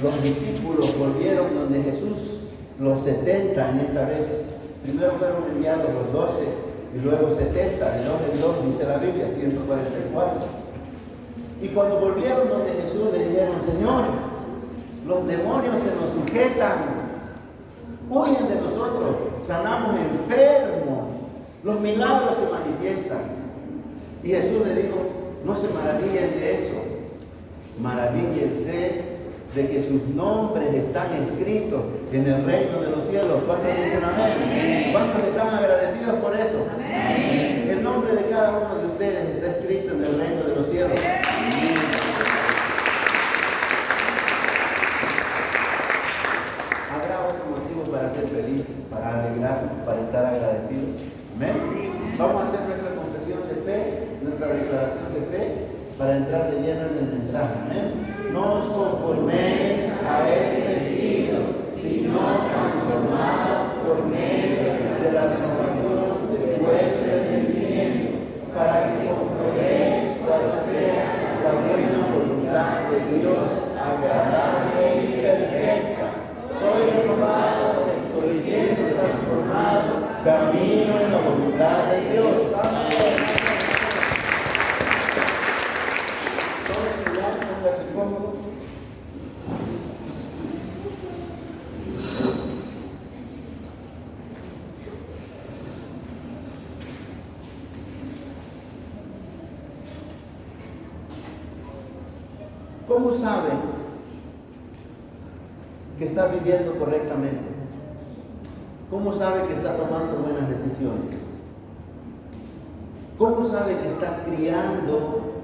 los discípulos volvieron donde Jesús, los 70 en esta vez. Primero fueron enviados los 12 y luego 70, de 2 en 2 dice la Biblia, 144. Y cuando volvieron donde Jesús le dijeron: Señor, los demonios se nos sujetan, huyen de nosotros, sanamos enfermos, los milagros se manifiestan. Y Jesús le dijo: no se maravillen de eso, maravíllense de que sus nombres están escritos en el reino de los cielos. ¿Cuántos dicen amén? ¿Cuántos están agradecidos por eso? Amén. El nombre de cada uno de ustedes está escrito en el reino de los cielos. Amén. Habrá otro motivo para ser felices, para alegrar, para estar agradecidos. Amén. Vamos a hacer nuestra confesión de fe, nuestra declaración de fe, para entrar de lleno en el mensaje. Amén. No os conforméis a este siglo, sino transformados por medio de la renovación de vuestro entendimiento, para que comprobéis cuál sea la buena voluntad de Dios, agradable y perfecta. Soy renovado, estoy siendo transformado, camino en la voluntad de Dios. Amén. ¿Cómo sabe que está viviendo correctamente? ¿Cómo sabe que está tomando buenas decisiones? ¿Cómo sabe que está criando,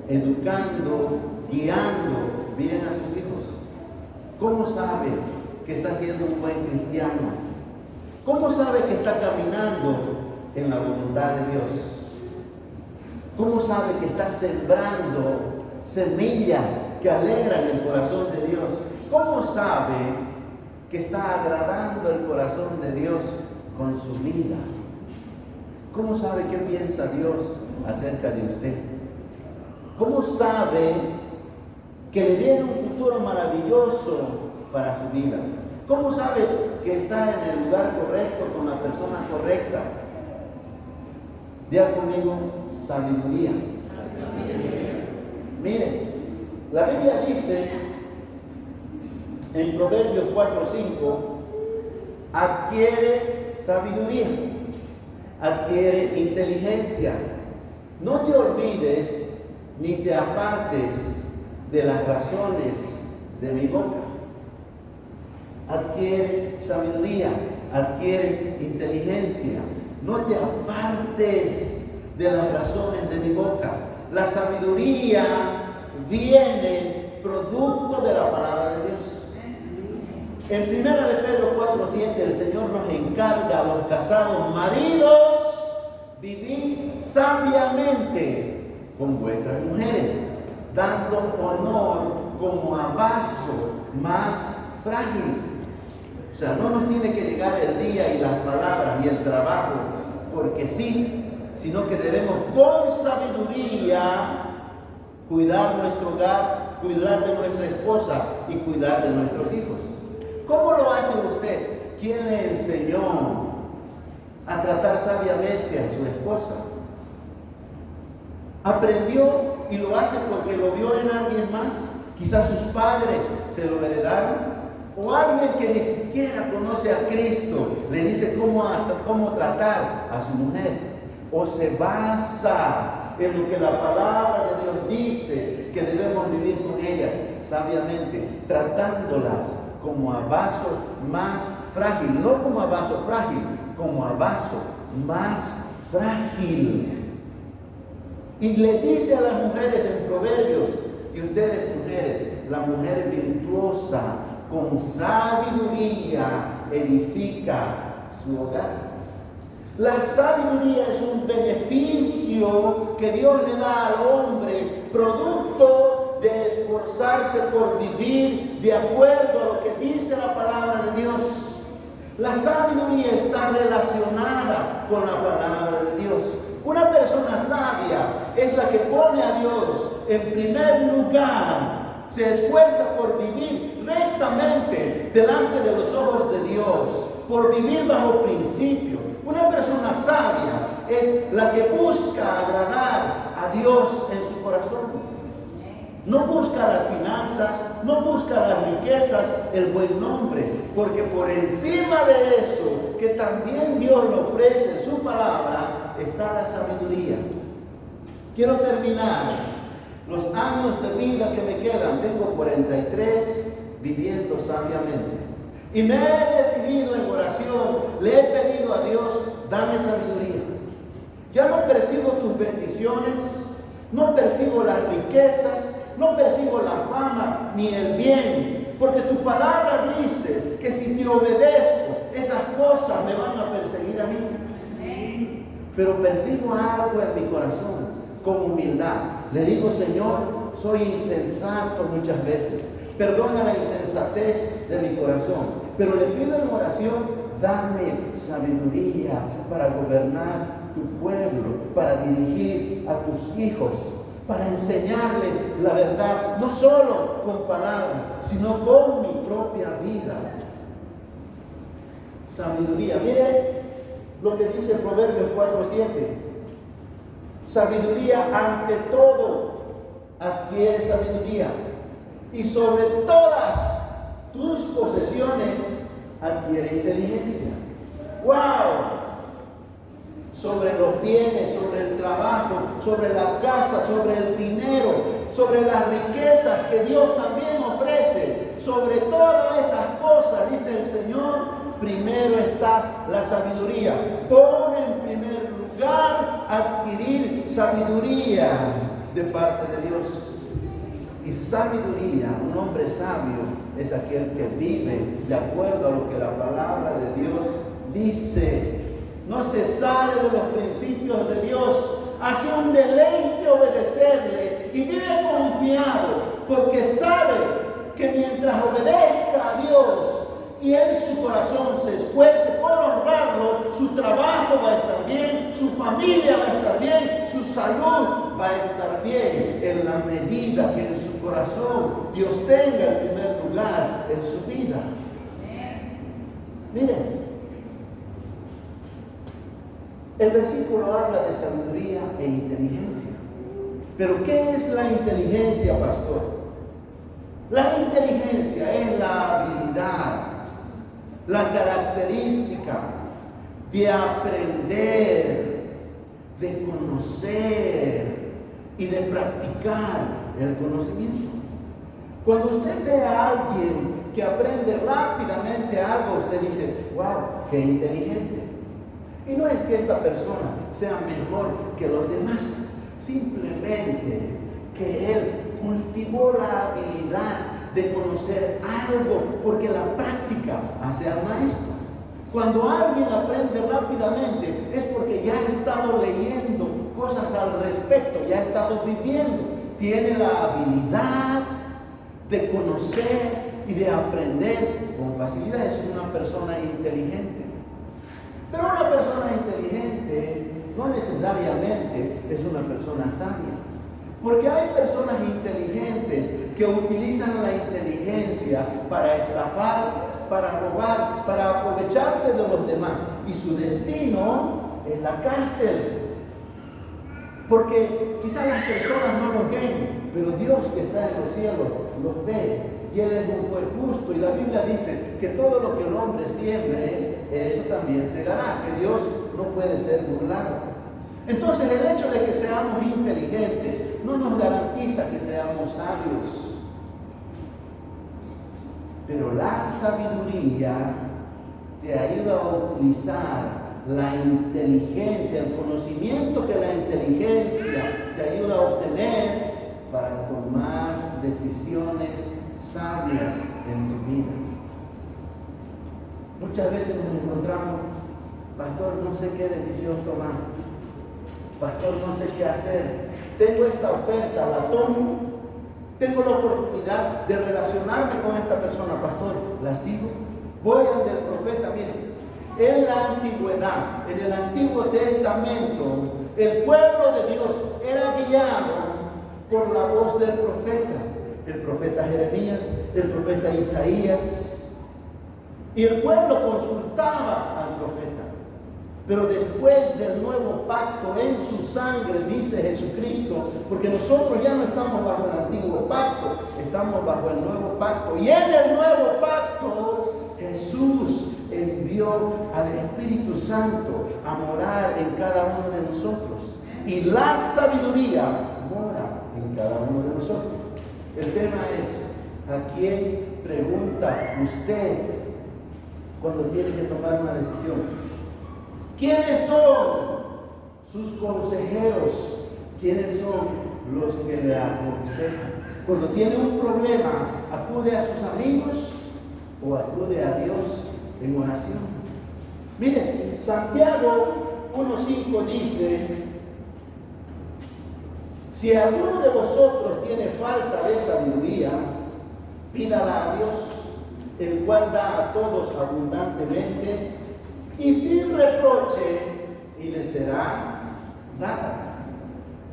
educando, guiando bien a sus hijos? ¿Cómo sabe que está siendo un buen cristiano? ¿Cómo sabe que está caminando en la voluntad de Dios? ¿Cómo sabe que está sembrando semillas que alegran el corazón de Dios? ¿Cómo sabe que está agradando el corazón de Dios con su vida? ¿Cómo sabe qué piensa Dios acerca de usted? ¿Cómo sabe que le viene un futuro maravilloso para su vida? ¿Cómo sabe que está en el lugar correcto con la persona correcta? Diga conmigo: sabiduría. Mire, la Biblia dice en Proverbios 4:5: adquiere sabiduría, adquiere inteligencia. No te olvides ni te apartes de las razones de mi boca. Adquiere sabiduría, adquiere inteligencia. No te apartes de las razones de mi boca. La sabiduría viene producto de la palabra de Dios. En 1 de Pedro 4:7 el Señor nos encarga a los casados maridos: vivid sabiamente con vuestras mujeres, dando honor como a vaso más frágil. O sea, no nos tiene que llegar el día y las palabras y el trabajo porque sí, sino que debemos con sabiduría cuidar nuestro hogar, cuidar de nuestra esposa y cuidar de nuestros hijos. ¿Cómo lo hace usted? ¿Quién le enseñó a tratar sabiamente a su esposa? ¿Aprendió y lo hace porque lo vio en alguien más? Quizás sus padres se lo heredaron. O alguien que ni siquiera conoce a Cristo le dice cómo tratar a su mujer. O se basa en lo que la palabra de Dios dice que debemos vivir con ellas sabiamente, tratándolas como a vaso más frágil, no como a vaso frágil, como a vaso más frágil. Y le dice a las mujeres en Proverbios: y ustedes mujeres, la mujer virtuosa con sabiduría edifica su hogar. La sabiduría es un beneficio que Dios le da al hombre, producto de esforzarse por vivir de acuerdo a lo que dice la palabra de Dios. La sabiduría está relacionada con la palabra de Dios. Una persona sabia es la que pone a Dios en primer lugar, se esfuerza por vivir rectamente delante de los ojos de Dios, por vivir bajo principios. Una persona sabia es la que busca agradar a Dios en su corazón. No busca las finanzas, no busca las riquezas, el buen nombre, porque por encima de eso, que también Dios le ofrece en su palabra, está la sabiduría. Quiero terminar los años de vida que me quedan. Tengo 43 viviendo sabiamente. Y me he decidido en oración, le he pedido a Dios, dame sabiduría. Ya no percibo tus bendiciones, no percibo las riquezas, no percibo la fama ni el bien, porque tu palabra dice que si te obedezco, esas cosas me van a perseguir a mí. Pero percibo algo en mi corazón, con humildad. Le digo, Señor, soy insensato muchas veces. Perdona la insensatez de mi corazón. Pero le pido en oración, dame sabiduría para gobernar tu pueblo, para dirigir a tus hijos, para enseñarles la verdad, no solo con palabras, sino con mi propia vida. Sabiduría. Mire lo que dice Proverbios 4:7. Sabiduría ante todo, adquiere sabiduría. Y sobre todas tus posesiones, adquiere inteligencia. ¡Wow! Sobre los bienes, sobre el trabajo, sobre la casa, sobre el dinero, sobre las riquezas que Dios también ofrece, sobre todas esas cosas, dice el Señor, primero está la sabiduría. Pon en primer lugar adquirir sabiduría de parte de Dios. Y sabiduría, un hombre sabio, es aquel que vive de acuerdo a lo que la palabra de Dios dice. No se sale de los principios de Dios, hace un deleite obedecerle y vive confiado, porque sabe que mientras obedezca a Dios y en su corazón se esfuerce por honrarlo, su trabajo va a estar bien, su familia va a estar bien, su salud va a estar bien, en la medida que en su corazón Dios tenga el primer lugar en su vida. Miren, el versículo habla de sabiduría e inteligencia. Pero ¿qué es la inteligencia, pastor? La inteligencia es la habilidad, la característica de aprender, de conocer y de practicar el conocimiento. Cuando usted ve a alguien que aprende rápidamente algo, usted dice, wow, qué inteligente. Y no es que esta persona sea mejor que los demás, simplemente que él cultivó la habilidad de conocer algo, porque la práctica hace al maestro. Cuando alguien aprende rápidamente es porque ya ha estado leyendo cosas al respecto, ya ha estado viviendo, tiene la habilidad de conocer y de aprender con facilidad. Es una persona inteligente. Pero una persona inteligente no necesariamente es una persona sabia. Porque hay personas inteligentes que utilizan la inteligencia para estafar, para robar, para aprovecharse de los demás. Y su destino es la cárcel. Porque quizás las personas no los ven, pero Dios que está en los cielos los ve. Y Él es un juez justo. Y la Biblia dice que todo lo que el hombre siembre, eso también segará. Que Dios no puede ser burlado. Entonces el hecho de que seamos inteligentes no nos garantiza que seamos sabios. Pero la sabiduría te ayuda a utilizar la inteligencia, el conocimiento que la inteligencia te ayuda a obtener para tomar decisiones sabias en tu vida. Muchas veces nos encontramos, pastor, no sé qué decisión tomar, pastor, no sé qué hacer, tengo esta oferta, la tomo, tengo la oportunidad de relacionarme con esta persona, pastor, la sigo, voy ante el profeta. Miren, en la antigüedad, en el Antiguo Testamento, el pueblo de Dios era guiado por la voz del profeta. El profeta Jeremías, el profeta Isaías, Y el pueblo consultaba al profeta. Pero después del nuevo pacto en su sangre, dice Jesucristo, porque nosotros ya no estamos bajo el antiguo pacto, estamos bajo el nuevo pacto. Y en el nuevo pacto, Jesús envió al Espíritu Santo a morar en cada uno de nosotros. Y la sabiduría mora en cada uno de nosotros. El tema es, ¿a quién pregunta usted cuando tiene que tomar una decisión? ¿Quiénes son sus consejeros? ¿Quiénes son los que le aconsejan? Cuando tiene un problema, ¿acude a sus amigos o acude a Dios en oración? Miren, Santiago 1:5 dice: si alguno de vosotros tiene falta de sabiduría, pídala a Dios, el cual da a todos abundantemente y sin reproche, y le será dada.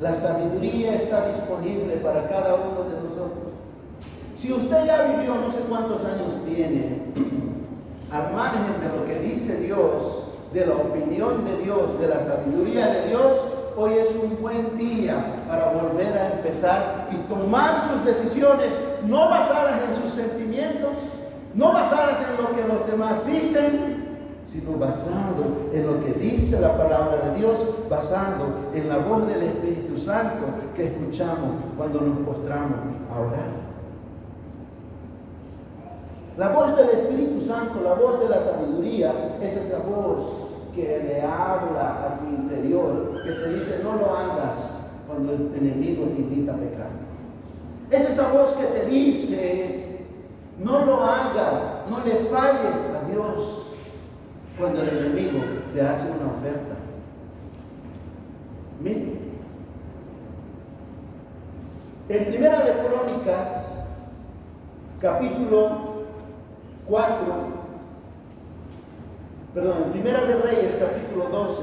La sabiduría está disponible para cada uno de nosotros. Si usted ya vivió, no sé cuántos años tiene, al margen de lo que dice Dios, de la opinión de Dios, de la sabiduría de Dios, hoy es un buen día para volver a empezar y tomar sus decisiones, no basadas en sus sentimientos, no basadas en lo que los demás dicen, sino basado en lo que dice la palabra de Dios, basado en la voz del Espíritu Santo que escuchamos cuando nos postramos a orar. La voz del Espíritu Santo, la voz de la sabiduría, es esa voz que le habla a tu interior, que te dice: no lo hagas cuando el enemigo te invita a pecar. Es esa voz que te dice: no lo hagas, no le falles a Dios cuando el enemigo te hace una oferta. Miren, en Primera de Crónicas, capítulo 4, perdón, en Primera de Reyes, capítulo 12,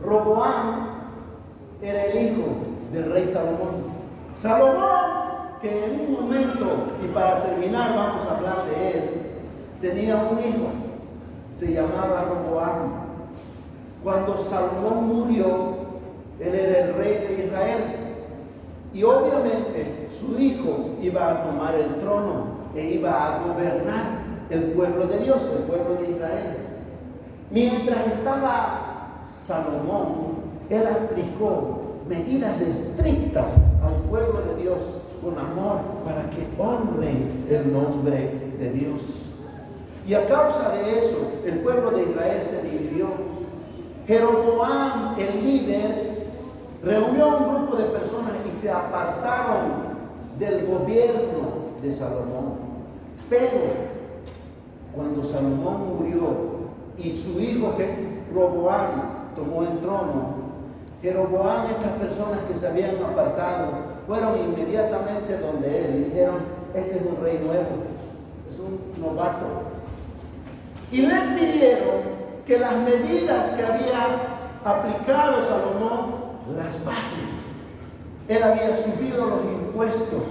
Roboam era el hijo del rey Salomón. Salomón, que en un momento, y para terminar vamos a hablar de él, tenía un hijo, se llamaba Roboam. Cuando Salomón murió, él era el rey de Israel, y obviamente su hijo iba a tomar el trono e iba a gobernar el pueblo de Dios, el pueblo de Israel. Mientras estaba Salomón, él aplicó medidas estrictas al pueblo de Dios con amor para que honren el nombre de Dios. Y a causa de eso, el pueblo de Israel se dividió. Jeroboam, el líder, reunió a un grupo de personas y se apartaron del gobierno de Salomón. Pero cuando Salomón murió y su hijo Roboam tomó el trono, Jeroboam, estas personas que se habían apartado, fueron inmediatamente donde él y dijeron: este es un rey nuevo, es un novato. Y le pidieron que las medidas que había aplicado Salomón las bajen. Él había subido los impuestos.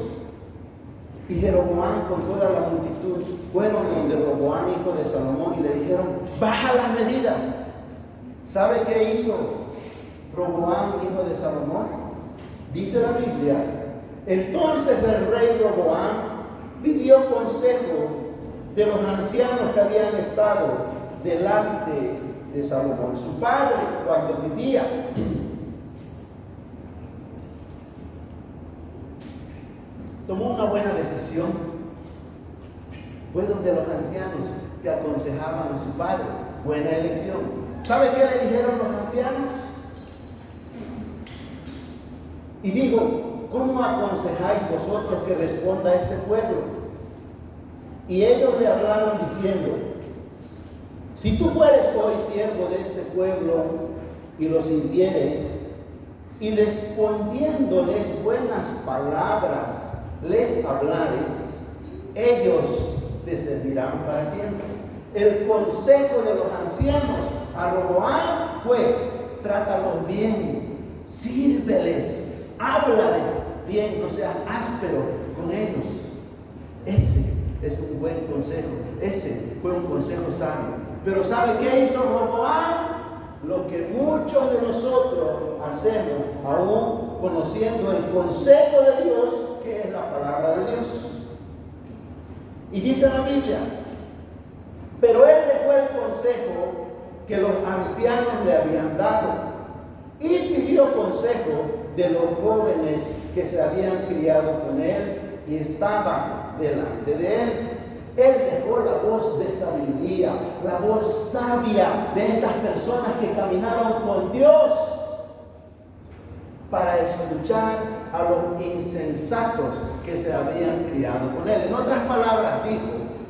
Y Jeroboam con toda la multitud fueron donde Roboam, hijo de Salomón, y le dijeron: baja las medidas. ¿Sabe qué hizo Roboam, hijo de Salomón? Dice la Biblia: entonces el rey Roboam pidió consejo de los ancianos que habían estado delante de Salomón, su padre, cuando vivía. Tomó una buena decisión. Fue donde los ancianos que aconsejaban a su padre. Buena elección. ¿Sabe qué le dijeron los ancianos? Y dijo: ¿cómo aconsejáis vosotros que responda a este pueblo? Y ellos le hablaron diciendo: si tú fueres hoy siervo de este pueblo y los sintieres, y respondiéndoles buenas palabras les hablares, ellos te servirán para siempre. El consejo de los ancianos a Roboam fue: trátalos bien, sírveles, háblales bien, no seas áspero con ellos. Ese consejo. Ese fue un consejo sabio. Pero ¿sabe qué hizo Roboam? Lo que muchos de nosotros hacemos, aún conociendo el consejo de Dios, que es la palabra de Dios. Y dice la Biblia, pero él dejó el consejo que los ancianos le habían dado y pidió consejo de los jóvenes que se habían criado con él y estaban delante de él. Él dejó la voz de sabiduría, la voz sabia de estas personas que caminaron con Dios para escuchar a los insensatos que se habían criado con él. En otras palabras, dijo,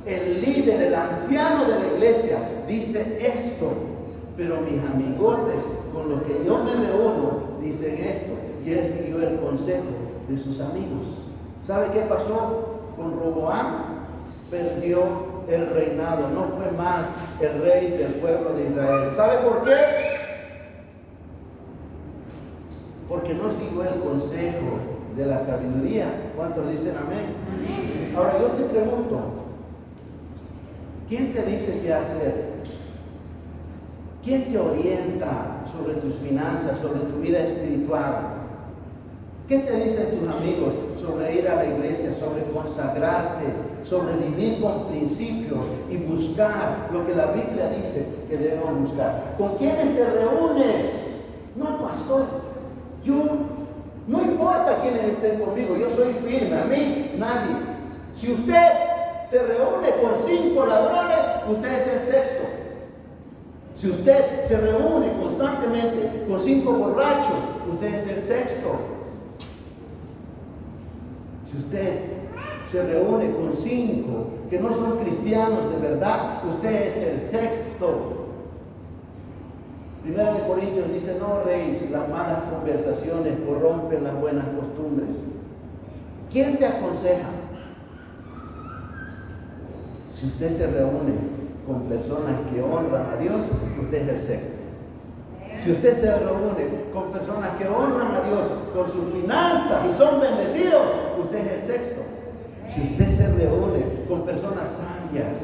el líder, el anciano de la iglesia, dice esto, pero mis amigotes con los que yo me reúno dicen esto. Y él siguió el consejo de sus amigos. ¿Sabe qué pasó con Roboam? Perdió el reinado, no fue más el rey del pueblo de Israel. ¿Sabe por qué? Porque no siguió el consejo de la sabiduría. ¿Cuántos dicen amén? Amén. Ahora yo te pregunto, ¿quién te dice qué hacer? ¿Quién te orienta sobre tus finanzas, sobre tu vida espiritual? ¿Qué te dicen tus amigos sobre ir a la iglesia, sobre consagrarte, sobre vivir con principios y buscar lo que la Biblia dice que debemos buscar? ¿Con quiénes te reúnes? No, pastor, yo, no importa quiénes estén conmigo, yo soy firme, a mí nadie. Si usted se reúne con 5 ladrones, usted es el sexto. Si usted se reúne constantemente con 5 borrachos, usted es el sexto. Si usted se reúne con 5 que no son cristianos de verdad, usted es el sexto. Primera de Corintios dice, no reís, las malas conversaciones corrompen las buenas costumbres. ¿Quién te aconseja? Si usted se reúne con personas que honran a Dios, usted es el sexto. Si usted se reúne con personas que honran a Dios con sus finanzas y son bendecidos, usted es el sexto. Si usted se reúne con personas sabias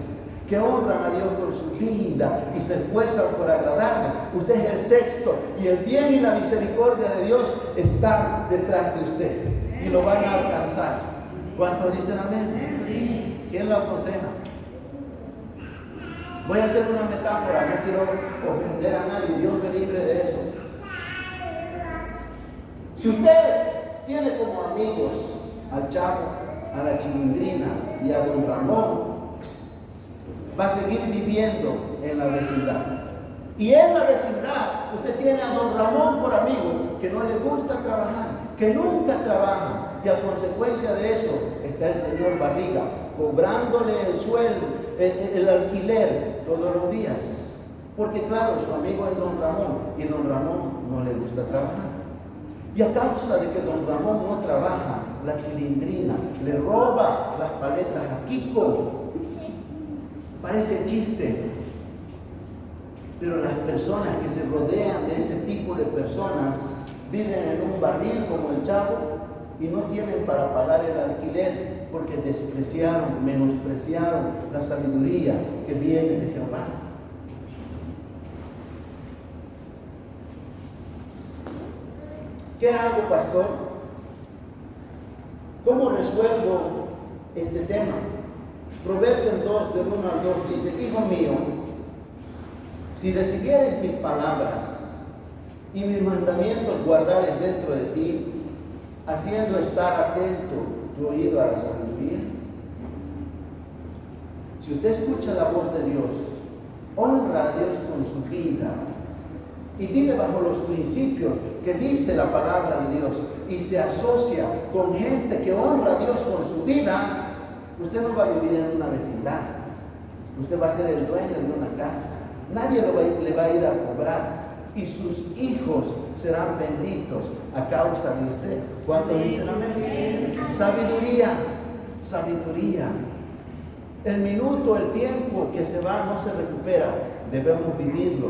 que honran a Dios con su vida y se esfuerzan por agradarle, usted es el sexto. Y el bien y la misericordia de Dios están detrás de usted y lo van a alcanzar. ¿Cuántos dicen amén? ¿Quién lo aconseja? Voy a hacer una metáfora, no quiero ofender a nadie, Dios me libre de eso. Si usted tiene como amigos al Chavo, a la Chilindrina y a Don Ramón, va a seguir viviendo en la vecindad. Y en la vecindad usted tiene a Don Ramón por amigo que no le gusta trabajar, que nunca trabaja, y a consecuencia de eso está el señor Barriga cobrándole el sueldo, el alquiler todos los días, porque claro, su amigo es Don Ramón y Don Ramón no le gusta trabajar. Y a causa de que Don Ramón no trabaja, la Chilindrina le roba las paletas a Kiko. Parece chiste, pero las personas que se rodean de ese tipo de personas viven en un barril como el Chavo y no tienen para pagar el alquiler porque despreciaron, menospreciaron la sabiduría que viene de Jehová. ¿Qué hago, pastor? ¿Cómo resuelvo este tema? Proverbios 2, del 1 al 2 dice, hijo mío, si recibieres mis palabras y mis mandamientos guardares dentro de ti, haciendo estar atento tu oído a la sabiduría. Si usted escucha la voz de Dios, honra a Dios con su vida y vive bajo los principios que dice la palabra de Dios y se asocia con gente que honra a Dios con su vida, usted no va a vivir en una vecindad, usted va a ser el dueño de una casa, nadie le va a ir a cobrar y sus hijos serán benditos a causa de usted. ¿Cuántos dicen amén? Sabiduría, sabiduría. El minuto, el tiempo que se va no se recupera, debemos vivirlo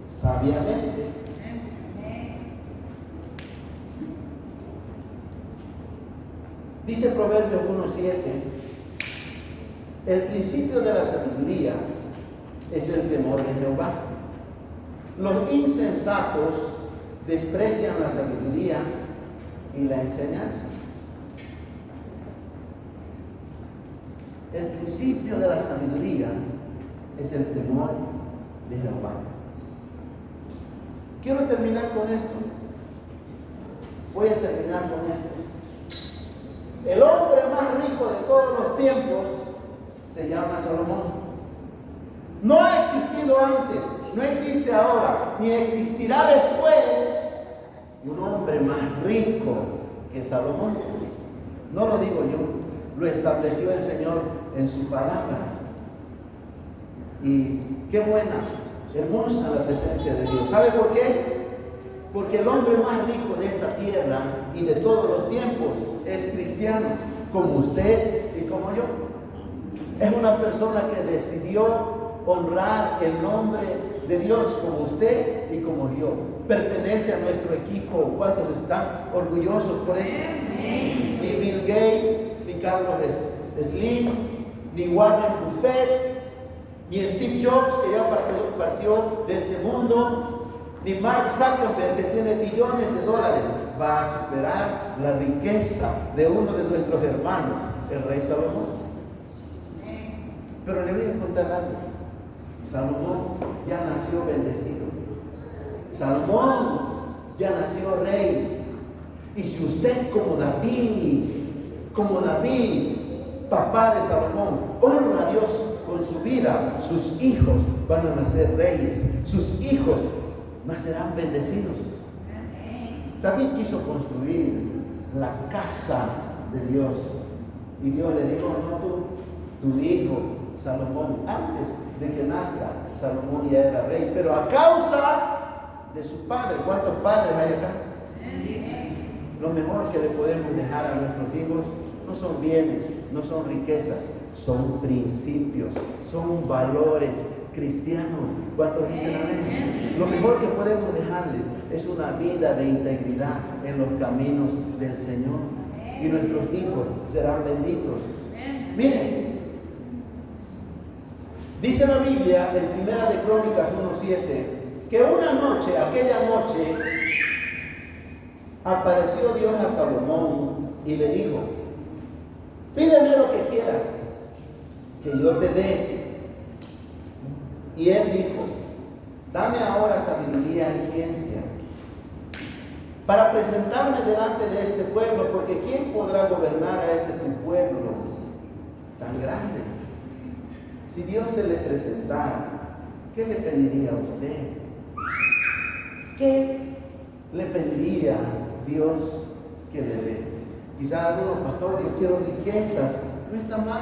sabiamente. Dice Proverbios 1:7, El principio de la sabiduría es el temor de Jehová. Los insensatos desprecian la sabiduría y la enseñanza. El principio de la sabiduría es el temor de Jehová. Quiero terminar con esto. Voy a terminar con esto. El hombre más rico de todos los tiempos se llama Salomón. No ha existido antes, no existe ahora, ni existirá después un hombre más rico que Salomón. No lo digo yo, lo estableció el Señor en su palabra. Y qué buena, hermosa la presencia de Dios. ¿Sabe por qué? Porque el hombre más rico de esta tierra y de todos los tiempos es cristiano, como usted y como yo. Es una persona que decidió honrar el nombre de Dios como usted y como yo. Pertenece a nuestro equipo. ¿Cuántos están orgullosos por eso? Ni Bill Gates, ni Carlos Slim, ni Warren Buffett, ni Steve Jobs, que ya partió de este mundo, ni Mark Zuckerberg, que tiene billones de dólares, va a superar la riqueza de uno de nuestros hermanos, el rey Salomón. Pero le voy a contar algo. Salomón ya nació bendecido. Salomón ya nació rey. Y si usted como David, papá de Salomón, honra a Dios con su vida, sus hijos van a nacer reyes. Sus hijos nacerán bendecidos. David quiso construir la casa de Dios. Y Dios le dijo, no, tu hijo Salomón, antes de que nazca, Salomón ya era rey, pero a causa de su padre. ¿Cuántos padres hay acá? Lo mejor que le podemos dejar a nuestros hijos no son bienes, no son riquezas, son principios, son valores cristianos. ¿Cuántos dicen amén? Lo mejor que podemos dejarle es una vida de integridad en los caminos del Señor. Y nuestros hijos serán benditos. Miren, dice la Biblia en 1 de Crónicas 1:7 que aquella noche, apareció Dios a Salomón y le dijo: pídeme lo que quieras, que yo te dé. Y él dijo: dame ahora sabiduría y ciencia para presentarme delante de este pueblo, porque ¿quién podrá gobernar a este tu pueblo tan grande? Si Dios se le presentara, ¿qué le pediría a usted? ¿Qué le pediría Dios que le dé? Quizás algunos pastores, yo quiero riquezas. No está mal,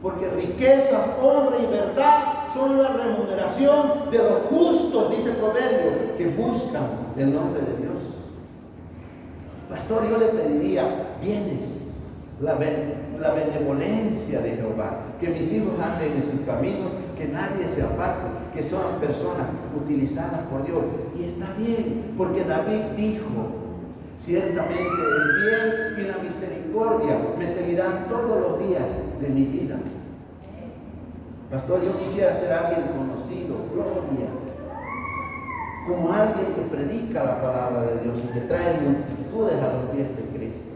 porque riqueza, honra y verdad son la remuneración de los justos, dice el proverbio, que buscan el nombre de Dios. Pastor, yo le pediría bienes, la benevolencia de Jehová, que mis hijos anden en sus caminos, que nadie se aparte, que son personas utilizadas por Dios. Y está bien, porque David dijo: ciertamente el bien y la misericordia me seguirán todos los días de mi vida. Pastor, yo quisiera ser alguien conocido, gloria, como alguien que predica la palabra de Dios y que trae multitudes a los pies de Cristo.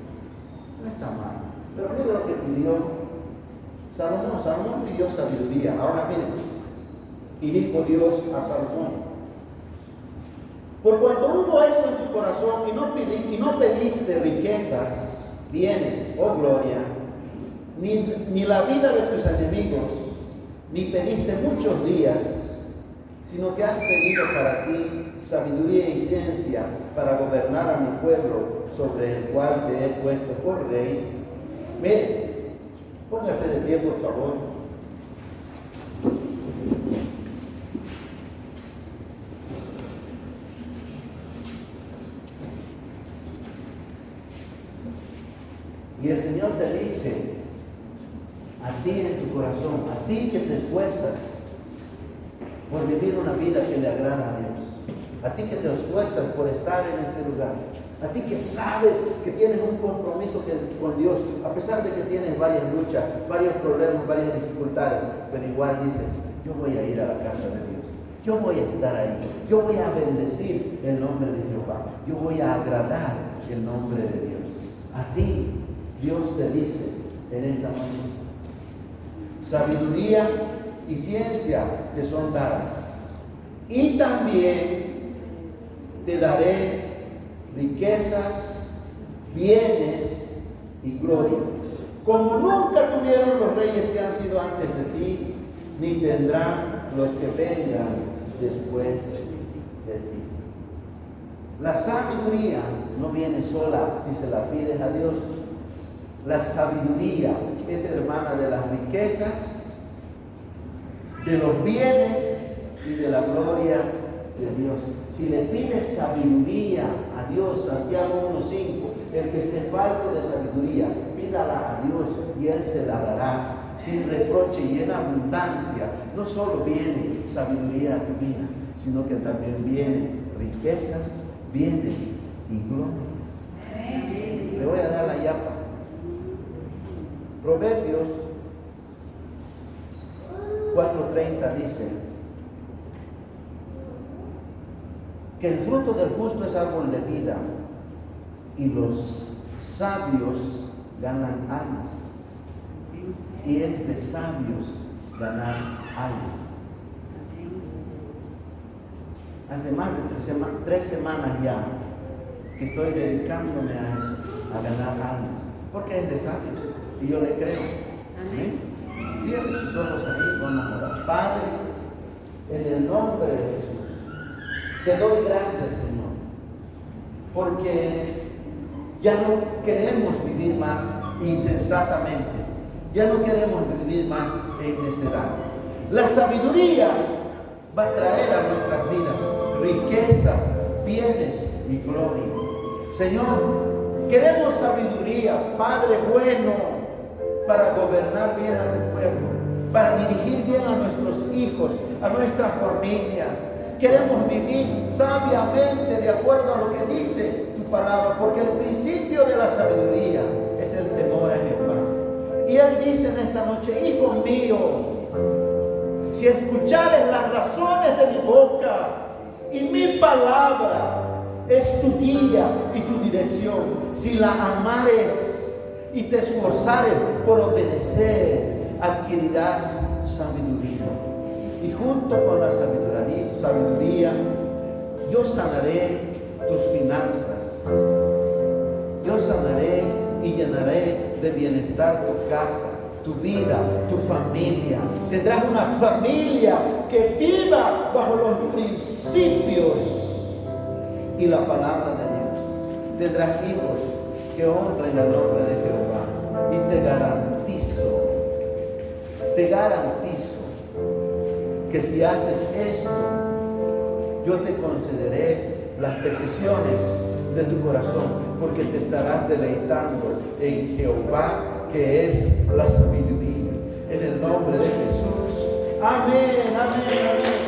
No está mal. Pero mire lo que pidió Salomón. Salomón pidió sabiduría. Ahora miren, y dijo Dios a Salomón: por cuanto hubo esto en tu corazón y no pediste riquezas, bienes o gloria, ni la vida de tus enemigos, ni pediste muchos días, sino que has pedido para ti sabiduría y ciencia para gobernar a mi pueblo, sobre el cual te he puesto por rey. Mire, póngase de pie, por favor. Y el Señor te dice, a ti en tu corazón, a ti que te esfuerzas por vivir una vida que le agrada a Dios, A ti que te esfuerzas por estar en este lugar. A ti que sabes que tienes un compromiso con Dios, a pesar de que tienes varias luchas, varios problemas, varias dificultades, pero igual dices, yo voy a ir a la casa de Dios. Yo voy a estar ahí. Yo voy a bendecir el nombre de Jehová. Yo voy a agradar el nombre de Dios. A ti, Dios te dice en esta noche, sabiduría y ciencia te son dadas. Y también te daré riquezas, bienes y gloria, como nunca tuvieron los reyes que han sido antes de ti, ni tendrán los que vengan después de ti. La sabiduría no viene sola si se la pides a Dios. La sabiduría es hermana de las riquezas, de los bienes y de la gloria de Dios. Si le pides sabiduría a Dios, Santiago 1:5, el que esté falto de sabiduría, pídala a Dios y Él se la dará sin reproche y en abundancia. No solo viene sabiduría a tu vida, sino que también vienen riquezas, bienes y gloria. Le voy a dar la yapa. Proverbios 4:30 dice que el fruto del justo es árbol de vida y los sabios ganan almas. Y es de sabios ganar almas. Hace más de 3 semanas ya que estoy dedicándome a eso, a ganar almas, porque es de sabios y yo le creo. Amén. Cierre sus ojos ahí, vamos a orar. Padre, en el nombre de Jesús, te doy gracias, Señor, porque ya no queremos vivir más insensatamente. Ya no queremos vivir más en necedad. La sabiduría va a traer a nuestras vidas riqueza, bienes y gloria. Señor, queremos sabiduría, Padre bueno, para gobernar bien a tu pueblo, para dirigir bien a nuestros hijos, a nuestra familia. Queremos vivir sabiamente de acuerdo a lo que dice tu palabra, porque el principio de la sabiduría es el temor a Jehová. Y Él dice en esta noche, hijo mío, si escuchares las razones de mi boca y mi palabra es tu guía y tu dirección, si la amares y te esforzares por obedecer, adquirirás sabiduría. Y junto con la sabiduría, yo sanaré tus finanzas. Yo sanaré y llenaré de bienestar tu casa, tu vida, tu familia. Tendrás una familia que viva bajo los principios y la palabra de Dios. Tendrás hijos que honren el nombre de Jehová. Y te garantizo que si haces esto, yo te concederé las peticiones de tu corazón, porque te estarás deleitando en Jehová, que es la sabiduría. En el nombre de Jesús. Amén, amén, amén.